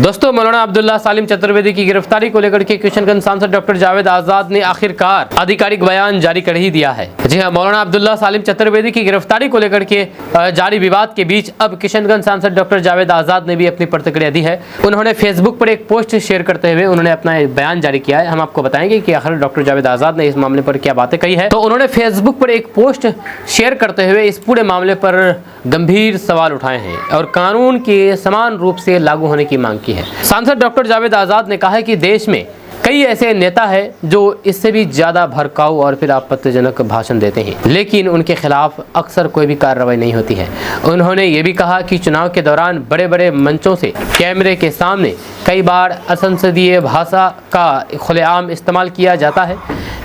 दोस्तों, मौलाना अब्दुल्ला सालिम चतुर्वेदी की गिरफ्तारी को लेकर के किशनगंज सांसद डॉक्टर जावेद आजाद ने आखिरकार आधिकारिक बयान जारी कर ही दिया है। जी हां, मौलाना अब्दुल्ला सालिम चतुर्वेदी की गिरफ्तारी को लेकर के जारी विवाद के बीच अब किशनगंज सांसद डॉक्टर जावेद आजाद ने भी अपनी प्रतिक्रिया दी है। उन्होंने फेसबुक पर एक पोस्ट शेयर करते हुए उन्होंने अपना बयान जारी किया है। हम आपको बताएंगे कि आखिर डॉक्टर जावेद आजाद ने इस मामले पर क्या बातें कही है। तो उन्होंने फेसबुक पर एक पोस्ट शेयर करते हुए इस पूरे मामले पर गंभीर सवाल उठाए हैं और कानून के समान रूप से लागू होने की मांग की है। सांसद डॉक्टर जावेद आजाद ने कहा है कि देश में कई ऐसे नेता हैं जो इससे भी ज्यादा भड़काऊ और फिर आपत्तिजनक भाषण देते हैं, लेकिन उनके खिलाफ अक्सर कोई भी कार्रवाई नहीं होती है। उन्होंने ये भी कहा कि चुनाव के दौरान बड़े बड़े मंचों से कैमरे के सामने कई बार असंसदीय भाषा का खुलेआम इस्तेमाल किया जाता है,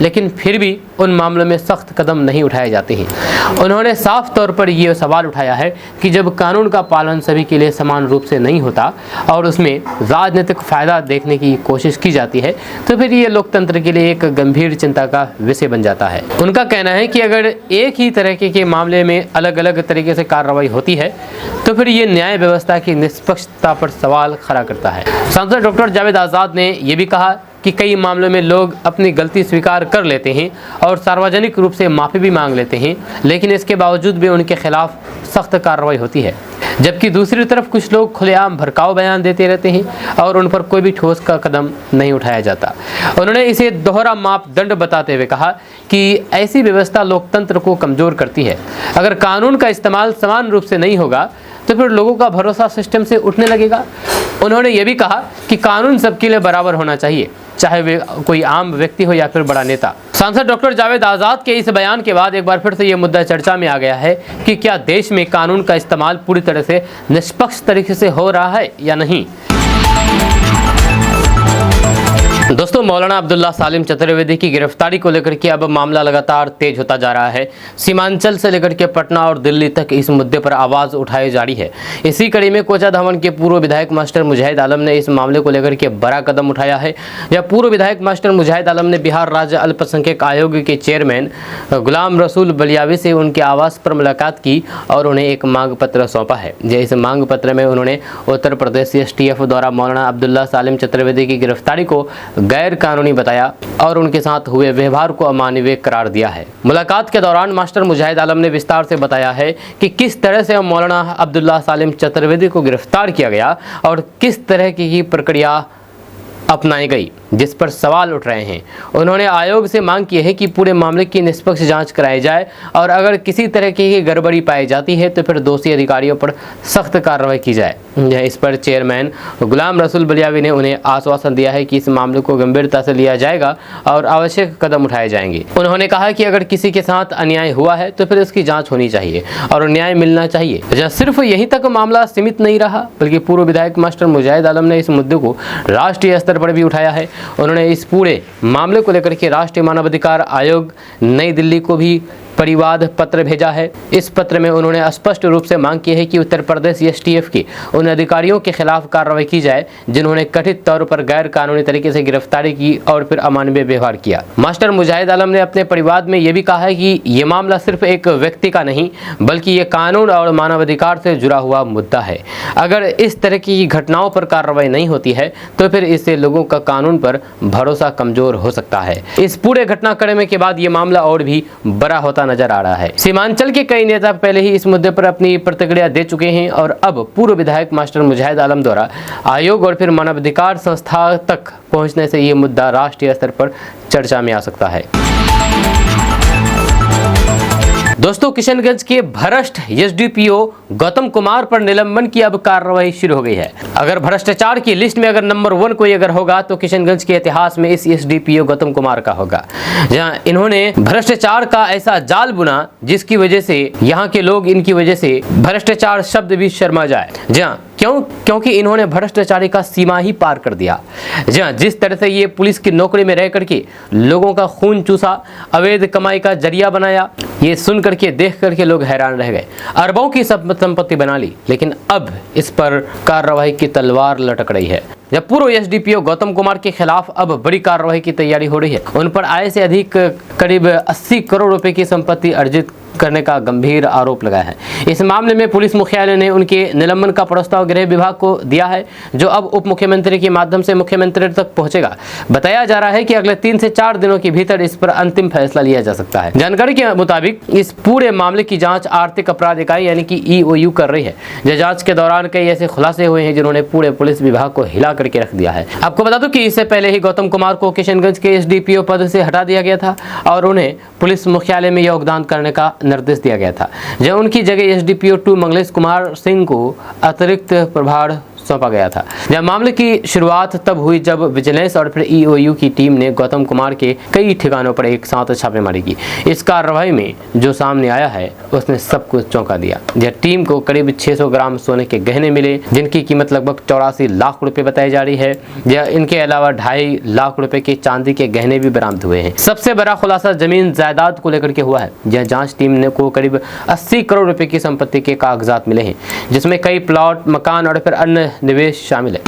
लेकिन फिर भी उन मामलों में सख्त कदम नहीं उठाए जाते हैं। उन्होंने साफ तौर पर ये सवाल उठाया है कि जब कानून का पालन सभी के लिए समान रूप से नहीं होता और उसमें राजनीतिक फ़ायदा देखने की कोशिश की जाती है, तो फिर ये लोकतंत्र के लिए एक गंभीर चिंता का विषय बन जाता है। उनका कहना है कि अगर एक ही तरह के मामले में अलग अलग तरीके से कार्रवाई होती है तो फिर ये न्याय व्यवस्था की निष्पक्षता पर सवाल खड़ा करता है। सांसद डॉक्टर जावेद आजाद ने यह भी कहा कि कई मामलों में लोग अपनी गलती स्वीकार कर लेते हैं और सार्वजनिक रूप से माफ़ी भी मांग लेते हैं, लेकिन इसके बावजूद भी उनके खिलाफ सख्त कार्रवाई होती है, जबकि दूसरी तरफ कुछ लोग खुलेआम भड़काऊ बयान देते रहते हैं और उन पर कोई भी ठोस का कदम नहीं उठाया जाता। उन्होंने इसे दोहरा मापदंड बताते हुए कहा कि ऐसी व्यवस्था लोकतंत्र को कमज़ोर करती है। अगर कानून का इस्तेमाल समान रूप से नहीं होगा तो फिर लोगों का भरोसा सिस्टम से उठने लगेगा। उन्होंने ये भी कहा कि कानून सबके लिए बराबर होना चाहिए, चाहे वे कोई आम व्यक्ति हो या फिर बड़ा नेता। सांसद डॉक्टर जावेद आजाद के इस बयान के बाद एक बार फिर से ये मुद्दा चर्चा में आ गया है कि क्या देश में कानून का इस्तेमाल पूरी तरह से निष्पक्ष तरीके से हो रहा है या नहीं। दोस्तों, मौलाना अब्दुल्ला सालिम चतुर्वेदी की गिरफ्तारी को लेकर के अब मामला लगातार तेज होता जा रहा है। सीमांचल से लेकर के पटना और दिल्ली तक इस मुद्दे पर आवाज़ उठाई जा रही है। इसी कड़ी में कोचाधामन के पूर्व विधायक मास्टर मुजाहिद आलम ने इस मामले को लेकर के बड़ा कदम उठाया है। यह पूर्व विधायक मास्टर मुजाहिद आलम ने बिहार राज्य अल्पसंख्यक आयोग के चेयरमैन गुलाम रसूल बलियावी से उनके आवास पर मुलाकात की और उन्हें एक मांग पत्र सौंपा है। इस मांग पत्र में उन्होंने उत्तर प्रदेश STF द्वारा मौलाना अब्दुल्ला सालिम चतुर्वेदी की गिरफ्तारी को गैर कानूनी बताया और उनके साथ हुए व्यवहार को अमानवीय करार दिया है। मुलाकात के दौरान मास्टर मुजाहिद आलम ने विस्तार से बताया है कि किस तरह से मौलाना अब्दुल्ला सालिम चतुर्वेदी को गिरफ्तार किया गया और किस तरह की प्रक्रिया अपनाई गई, जिस पर सवाल उठ रहे हैं। उन्होंने आयोग से मांग की है कि पूरे मामले की निष्पक्ष जांच कराई जाए और अगर किसी तरह की गड़बड़ी पाई जाती है तो फिर दोषी अधिकारियों पर सख्त कार्रवाई की जाए। इस पर चेयरमैन गुलाम रसूल बलियावी ने उन्हें आश्वासन दिया है कि इस मामले को गंभीरता से लिया जाएगा और आवश्यक कदम उठाए जाएंगे। उन्होंने कहा कि अगर किसी के साथ अन्याय हुआ है तो फिर इसकी जाँच होनी चाहिए और न्याय मिलना चाहिए। सिर्फ यहीं तक मामला सीमित नहीं रहा, बल्कि पूर्व विधायक मास्टर मुजाहिद आलम ने इस मुद्दे को राष्ट्रीय स्तर पर भी उठाया है। उन्होंने इस पूरे मामले को लेकर के राष्ट्रीय मानवाधिकार आयोग नई दिल्ली को भी परिवाद पत्र भेजा है। इस पत्र में उन्होंने स्पष्ट रूप से मांग की है कि उत्तर प्रदेश एसटीएफ के उन अधिकारियों के खिलाफ कार्रवाई की जाए जिन्होंने कथित तौर पर गैर कानूनी तरीके से गिरफ्तारी की और फिर अमानवीय व्यवहार किया। मास्टर मुजाहिद आलम ने अपने परिवाद में यह भी कहा है कि ये मामला सिर्फ एक व्यक्ति का नहीं बल्कि ये कानून और मानवाधिकार से जुड़ा हुआ मुद्दा है। अगर इस तरह की घटनाओं पर कार्रवाई नहीं होती है तो फिर इससे लोगों का कानून पर भरोसा कमजोर हो सकता है। इस पूरे घटनाक्रम के बाद ये मामला और भी बड़ा होता नजर आ रहा है। सीमांचल के कई नेता पहले ही इस मुद्दे पर अपनी प्रतिक्रिया दे चुके हैं और अब पूर्व विधायक मास्टर मुजाहिद आलम द्वारा आयोग और फिर मानवाधिकार संस्था तक पहुंचने से ये मुद्दा राष्ट्रीय स्तर पर चर्चा में आ सकता है। दोस्तों, किशनगंज के भ्रष्ट एसडीपीओ गौतम कुमार पर निलंबन की अब कार्रवाई शुरू हो गई है। अगर भ्रष्टाचार की लिस्ट में अगर नंबर 1 कोई अगर होगा तो किशनगंज के इतिहास में इस एसडीपीओ गौतम कुमार का होगा, जहां इन्होंने भ्रष्टाचार का ऐसा जाल बुना जिसकी वजह से यहाँ के लोग इनकी वजह से भ्रष्टाचार शब्द भी शर्मा जाए। जहाँ क्योंकि इन्होंने भ्रष्टाचारी का सीमा ही पार कर दिया। जहाँ जिस तरह से ये पुलिस की नौकरी में रह करके लोगों का खून चूसा, अवैध कमाई का जरिया बनाया, ये सुन करके देख करके लोग हैरान रह गए। अरबों की संपत्ति बना ली, लेकिन अब इस पर कार्रवाई की तलवार लटक रही है। जब पूर्व एसडीपीओ गौतम कुमार के खिलाफ अब बड़ी कार्रवाई की तैयारी हो रही है। उन पर आय से अधिक करीब 80 करोड़ रुपए की संपत्ति अर्जित करने का गंभीर आरोप लगाया है। इस मामले में पुलिस मुख्यालय ने उनके निलंबन का प्रस्ताव गृह विभाग को दिया है, जो अब उप मुख्यमंत्री के माध्यम से मुख्यमंत्री तक पहुंचेगा। बताया जा रहा है कि अगले 3 से 4 दिनों के भीतर इस पर अंतिम फैसला लिया जा सकता है। जानकारी के मुताबिक इस पूरे मामले की जांच आर्थिक अपराध इकाई यानी कि ईओयू कर रही है। जांच के दौरान कई ऐसे खुलासे हुए हैं जिन्होंने पूरे पुलिस विभाग को हिला करके रख दिया है। आपको बता दूं कि इससे पहले ही गौतम कुमार को किशनगंज के एसडीपीओ पद से हटा दिया गया था और उन्हें पुलिस मुख्यालय में योगदान करने का निर्देश दिया गया था, जहां उनकी जगह एसडीपीओ 2 मंगलेश कुमार सिंह को अतिरिक्त प्रभार सौंपा गया था। जब मामले की शुरुआत तब हुई जब विजिलेंस और फिर ईओयू की टीम ने गौतम कुमार के कई ठिकानों पर एक साथ छापेमारी की। इस कार्रवाई में जो सामने आया है उसने सब कुछ चौंका दिया। यह टीम को करीब 600 ग्राम सोने के गहने मिले, जिनकी कीमत लगभग 84 लाख रुपए बताई जा रही है। यह इनके अलावा 2.5 लाख रुपए के चांदी के गहने भी बरामद हुए हैं। सबसे बड़ा खुलासा जमीन जायदाद को लेकर के हुआ है। यह जांच टीम ने को करीब 80 करोड़ रुपए की संपत्ति के कागजात मिले हैं, जिसमें कई प्लॉट, मकान और फिर अन्य निवेश शामिल है।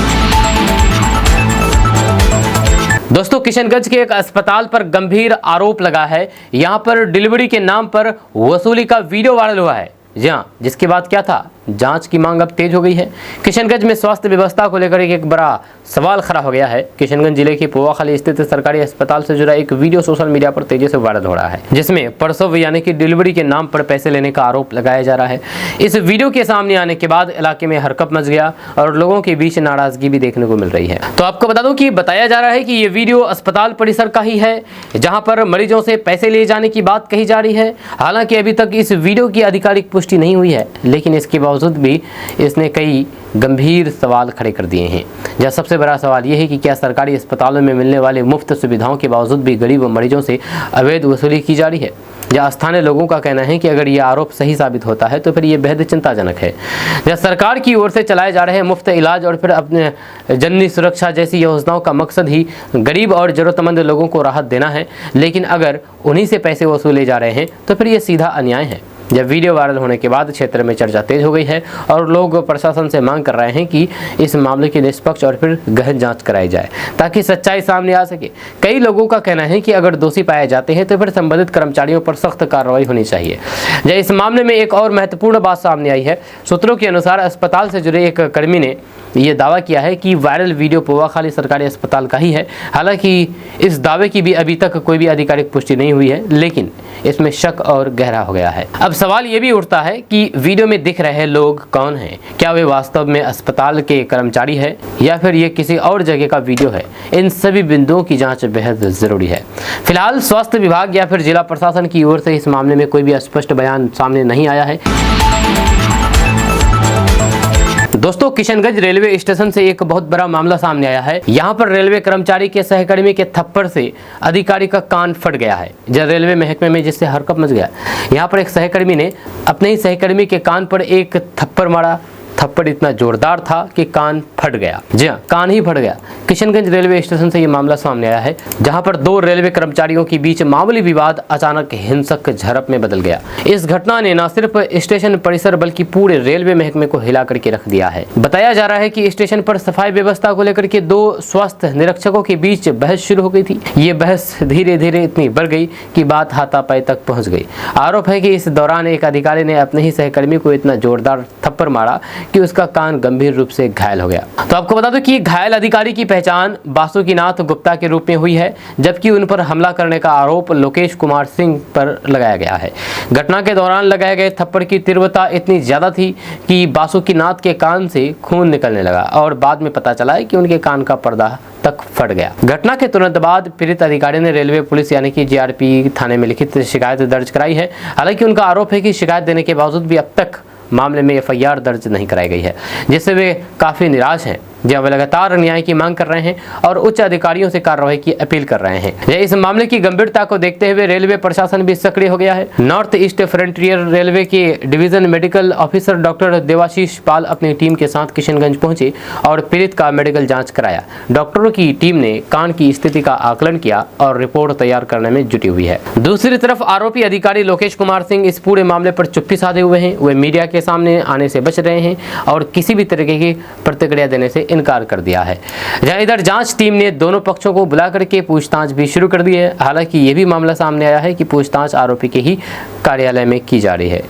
दोस्तों, किशनगंज के एक अस्पताल पर गंभीर आरोप लगा है। यहां पर डिलीवरी के नाम पर वसूली का वीडियो वायरल हुआ है। जिसके बाद क्या था, जांच की मांग अब तेज हो गई है। किशनगंज में स्वास्थ्य व्यवस्था को लेकर एक बड़ा सवाल खड़ा हो गया है। किशनगंज जिले के पोवाखाली स्थित सरकारी अस्पताल से जुड़ा एक वीडियो सोशल मीडिया पर तेजी से वायरल हो रहा है, जिसमें प्रसव यानी कि डिलीवरी के नाम पर पैसे लेने का आरोप लगाया जा रहा है। इस वीडियो के सामने आने के बाद इलाके में हरकत मच गया और लोगों के बीच नाराजगी भी देखने को मिल रही है। तो आपको बता दूं कि बताया जा रहा है कि ये वीडियो अस्पताल परिसर का ही है, जहां पर मरीजों से पैसे लिए जाने की बात कही जा रही है। हालांकि अभी तक इस वीडियो की आधिकारिक पुष्टि नहीं हुई है, लेकिन इसके बावजूद भी इसने कई गंभीर सवाल खड़े कर दिए हैं। जहाँ सबसे बड़ा सवाल यह है कि क्या सरकारी अस्पतालों में मिलने वाले मुफ्त सुविधाओं के बावजूद भी गरीब मरीजों से अवैध वसूली की जा रही है। जहाँ स्थानीय लोगों का कहना है कि अगर ये आरोप सही साबित होता है तो फिर ये बेहद चिंताजनक है। जहाँ सरकार की ओर से चलाए जा रहे मुफ्त इलाज और फिर अपने जननी सुरक्षा जैसी योजनाओं का मकसद ही गरीब और ज़रूरतमंद लोगों को राहत देना है, लेकिन अगर उन्हीं से पैसे वसूले जा रहे हैं तो फिर ये सीधा अन्याय है। जब वीडियो वायरल होने के बाद क्षेत्र में चर्चा तेज हो गई है और लोग प्रशासन से मांग कर रहे हैं कि इस मामले की निष्पक्ष और फिर गहन जांच कराई जाए ताकि सच्चाई सामने आ सके। कई लोगों का कहना है कि अगर दोषी पाए जाते हैं तो फिर संबंधित कर्मचारियों पर सख्त कार्रवाई होनी चाहिए। जब इस मामले में एक और महत्वपूर्ण बात सामने आई है। सूत्रों के अनुसार अस्पताल से जुड़े एक कर्मी ने यह दावा किया है कि वायरल वीडियो पोवाखाली सरकारी अस्पताल का ही है। हालांकि इस दावे की भी अभी तक कोई भी आधिकारिक पुष्टि नहीं हुई है, लेकिन इसमें शक और गहरा हो गया है। अब सवाल ये भी उठता है कि वीडियो में दिख रहे लोग कौन हैं? क्या वे वास्तव में अस्पताल के कर्मचारी हैं या फिर ये किसी और जगह का वीडियो है? इन सभी बिंदुओं की जांच बेहद जरूरी है। फिलहाल स्वास्थ्य विभाग या फिर जिला प्रशासन की ओर से इस मामले में कोई भी स्पष्ट बयान सामने नहीं आया है। दोस्तों, किशनगंज रेलवे स्टेशन से एक बहुत बड़ा मामला सामने आया है। यहाँ पर रेलवे कर्मचारी के सहकर्मी के थप्पड़ से अधिकारी का कान फट गया है। जब रेलवे महकमे में जिससे हरकत मच गया, यहाँ पर एक सहकर्मी ने अपने ही सहकर्मी के कान पर एक थप्पड़ मारा। थप्पड़ इतना जोरदार था कि कान फट गया। जी हाँ, कान ही फट गया। किशनगंज रेलवे स्टेशन से ये मामला सामने आया है, जहां पर दो रेलवे कर्मचारियों के बीच मामूली विवाद अचानक हिंसक झड़प में बदल गया। इस घटना ने न सिर्फ स्टेशन परिसर बल्कि पूरे रेलवे महकमे को हिला करके रख दिया है। बताया जा रहा है कि स्टेशन पर सफाई व्यवस्था को लेकर के दो स्वास्थ्य निरीक्षकों के बीच बहस शुरू हो गई थी। ये बहस धीरे धीरे इतनी बढ़ गई कि बात हाथापाई तक पहुंच गई। आरोप है कि इस दौरान एक अधिकारी ने अपने ही सहकर्मी को इतना जोरदार थप्पड़ मारा कि उसका कान गंभीर रूप से घायल हो गया। तो आपको बता दो कि घायल अधिकारी की पहचान बासुकीनाथ गुप्ता के रूप में हुई है, जबकि उन पर हमला करने का आरोप लोकेश कुमार सिंह पर लगाया गया है। घटना के दौरान लगाए गए थप्पड़ की तीव्रता इतनी ज्यादा थी कि बासुकीनाथ के कान से खून निकलने लगा और बाद में पता चला कि उनके कान का पर्दा तक फट गया। घटना के तुरंत बाद पीड़ित अधिकारी ने रेलवे पुलिस यानी कि जीआरपी थाने में लिखित शिकायत दर्ज कराई है। हालांकि उनका आरोप है कि शिकायत देने के बावजूद भी अब तक मामले में एफआईआर दर्ज नहीं कराई गई है, जिससे वे काफी निराश हैं। जहां वे लगातार न्याय की मांग कर रहे हैं और उच्च अधिकारियों से कार्रवाई की अपील कर रहे हैं। इस मामले की गंभीरता को देखते हुए रेलवे प्रशासन भी सक्रिय हो गया है। नॉर्थ ईस्ट फ्रंटियर रेलवे के division medical officer doctor Devashish Pal अपनी टीम के साथ किशनगंज पहुंचे और पीड़ित का मेडिकल जांच कराया। डॉक्टरों की टीम ने कान की स्थिति का आकलन किया और रिपोर्ट तैयार करने में जुटी हुई है। दूसरी तरफ आरोपी अधिकारी लोकेश कुमार सिंह इस पूरे मामले पर चुप्पी साधे हुए हैं। वे मीडिया के सामने आने से बच रहे हैं और किसी भी तरीके की प्रतिक्रिया देने से इनकार कर दिया है। जहां इधर जांच टीम ने दोनों पक्षों को बुला करके पूछताछ भी शुरू कर दी है। हालांकि ये भी मामला सामने आया है कि पूछताछ आरोपी के ही कार्यालय में की जा रही है।